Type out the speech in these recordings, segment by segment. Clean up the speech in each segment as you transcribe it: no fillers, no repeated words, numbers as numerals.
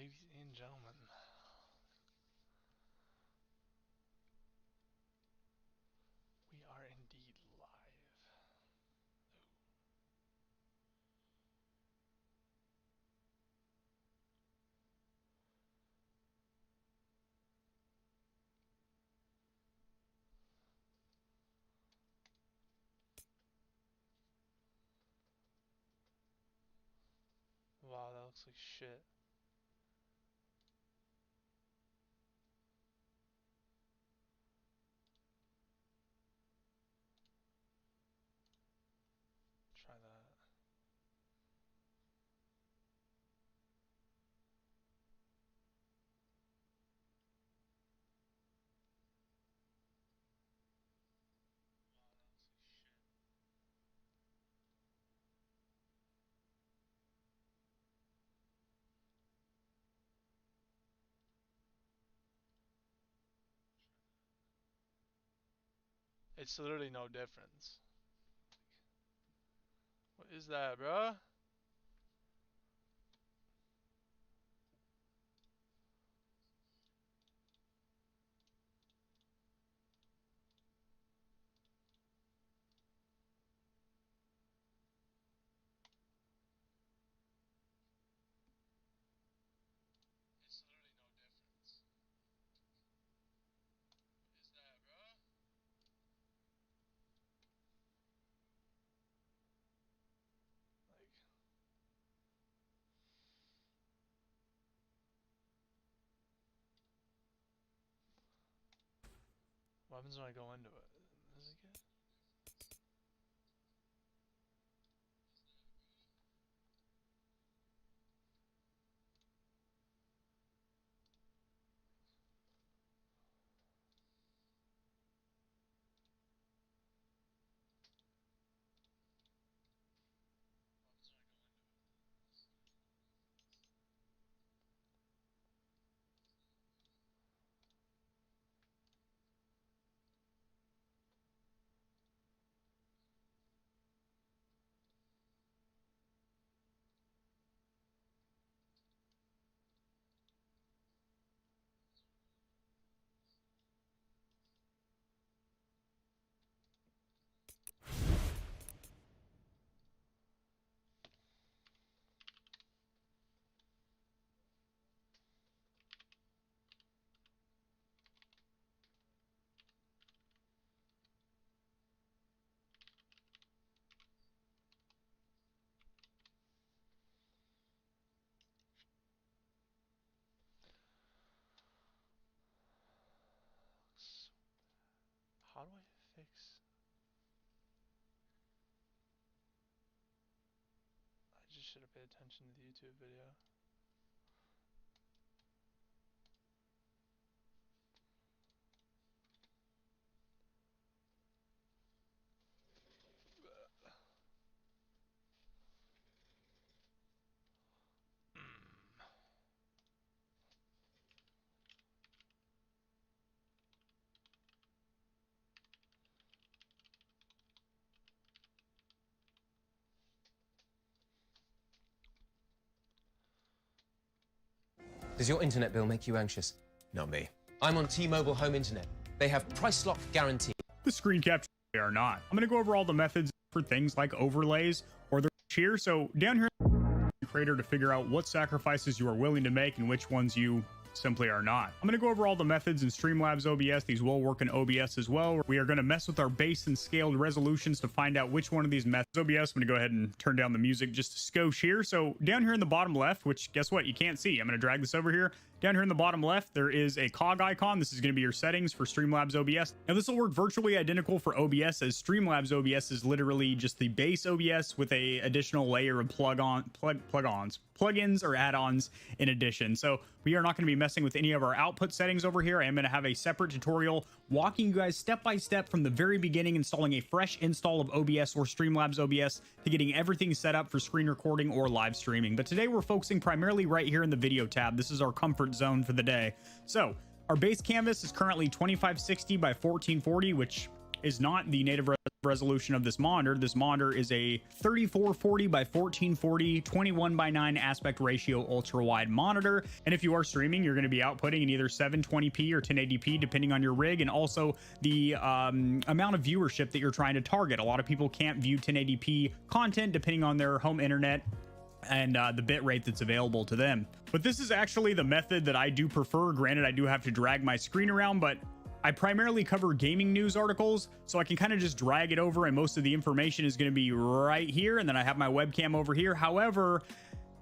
ladies and gentlemen. We are indeed live. Wow, that looks like shit. Try that. It's literally no difference. What is that, bro? It's literally no difference. What is that, bro? Like, what happens when I go into it? Does it get? How do I fix? I just should have paid attention to the YouTube video. Does your internet bill make you anxious? Not me. I'm on T-Mobile Home Internet. They have price lock guarantee. The screen capture they are not. I'm going to go over all the methods for things like overlays or the here. So down here, creator to figure out what sacrifices you are willing to make and which ones you simply are not. I'm going to go over all the methods in Streamlabs OBS. These will work in OBS as well. We are going to mess with our base and scaled resolutions to find out which one of these methods. OBS, I'm going to go ahead and turn down the music just a skosh here. So down here in the bottom left, which guess what? You can't see. I'm going to drag this over here. Down here in the bottom left, there is a cog icon. This is going to be your settings for Streamlabs OBS. Now, this will work virtually identical for OBS, as Streamlabs OBS is literally just the base OBS with a additional layer of plugins or add-ons in addition. So we are not going to be messing with any of our output settings over here. I am going to have a separate tutorial walking you guys step by step from the very beginning, installing a fresh install of OBS or Streamlabs OBS to getting everything set up for screen recording or live streaming. But today we're focusing primarily right here in the video tab. This is our comfort zone for the day. So our base canvas is currently 2560 by 1440, which is not the native resolution of this monitor. This monitor is a 3440 by 1440 21 by 9 aspect ratio ultra wide monitor, and if you are streaming, you're going to be outputting in either 720p or 1080p depending on your rig, and also the amount of viewership that you're trying to target. A lot of people can't view 1080p content depending on their home internet and the bit rate that's available to them. But this is actually the method that I do prefer. Granted, I do have to drag my screen around, but I primarily cover gaming news articles, so I can kind of just drag it over, and most of the information is going to be right here, and then I have my webcam over here. However,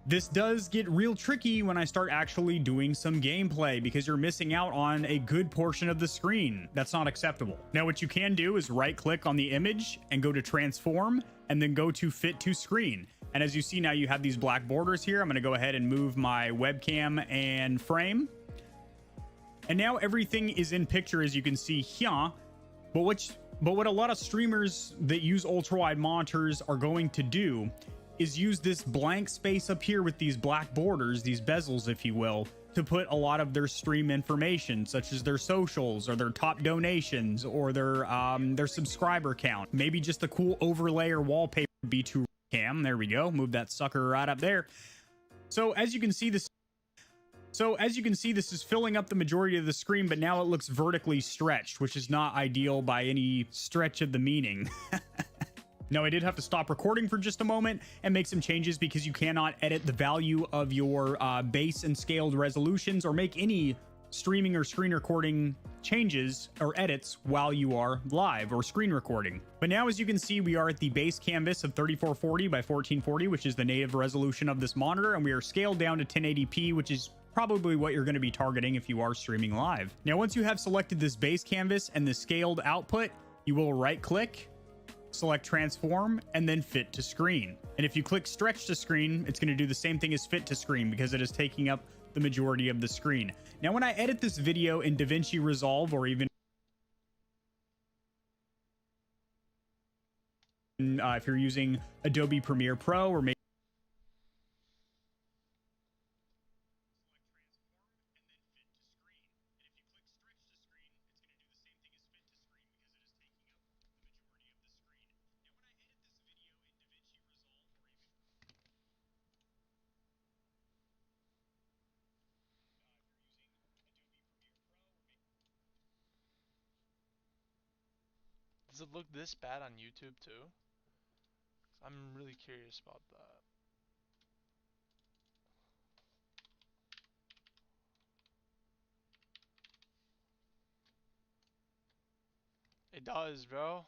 this does get real tricky when I start actually doing some gameplay, because you're missing out on a good portion of the screen. That's not acceptable. Now, what you can do is right click on the image and go to transform, and then go to fit to screen. And as you see now, you have these black borders here. I'm going to go ahead and move my webcam and frame. And now everything is in picture, as you can see here. But what a lot of streamers that use ultra wide monitors are going to do is use this blank space up here with these black borders, these bezels, if you will, to put a lot of their stream information, such as their socials or their top donations or their subscriber count. Maybe just a cool overlay or wallpaper would be too. Cam, there we go. Move that sucker right up there. So as you can see, this is filling up the majority of the screen, but now it looks vertically stretched, which is not ideal by any stretch of the meaning. Now, I did have to stop recording for just a moment and make some changes, because you cannot edit the value of your base and scaled resolutions or make any streaming or screen recording changes or edits while you are live or screen recording. But now, as you can see, we are at the base canvas of 3440 by 1440, which is the native resolution of this monitor, and we are scaled down to 1080p, which is probably what you're going to be targeting if you are streaming live. Now, once you have selected this base canvas and the scaled output, you will right click, select transform, and then fit to screen. And if you click stretch to screen, it's going to do the same thing as fit to screen, because it is taking up the majority of the screen. Now, when I edit this video in DaVinci Resolve, or even if you're using Adobe Premiere Pro, or maybe Does it look this bad on YouTube too? I'm really curious about that. It does, bro.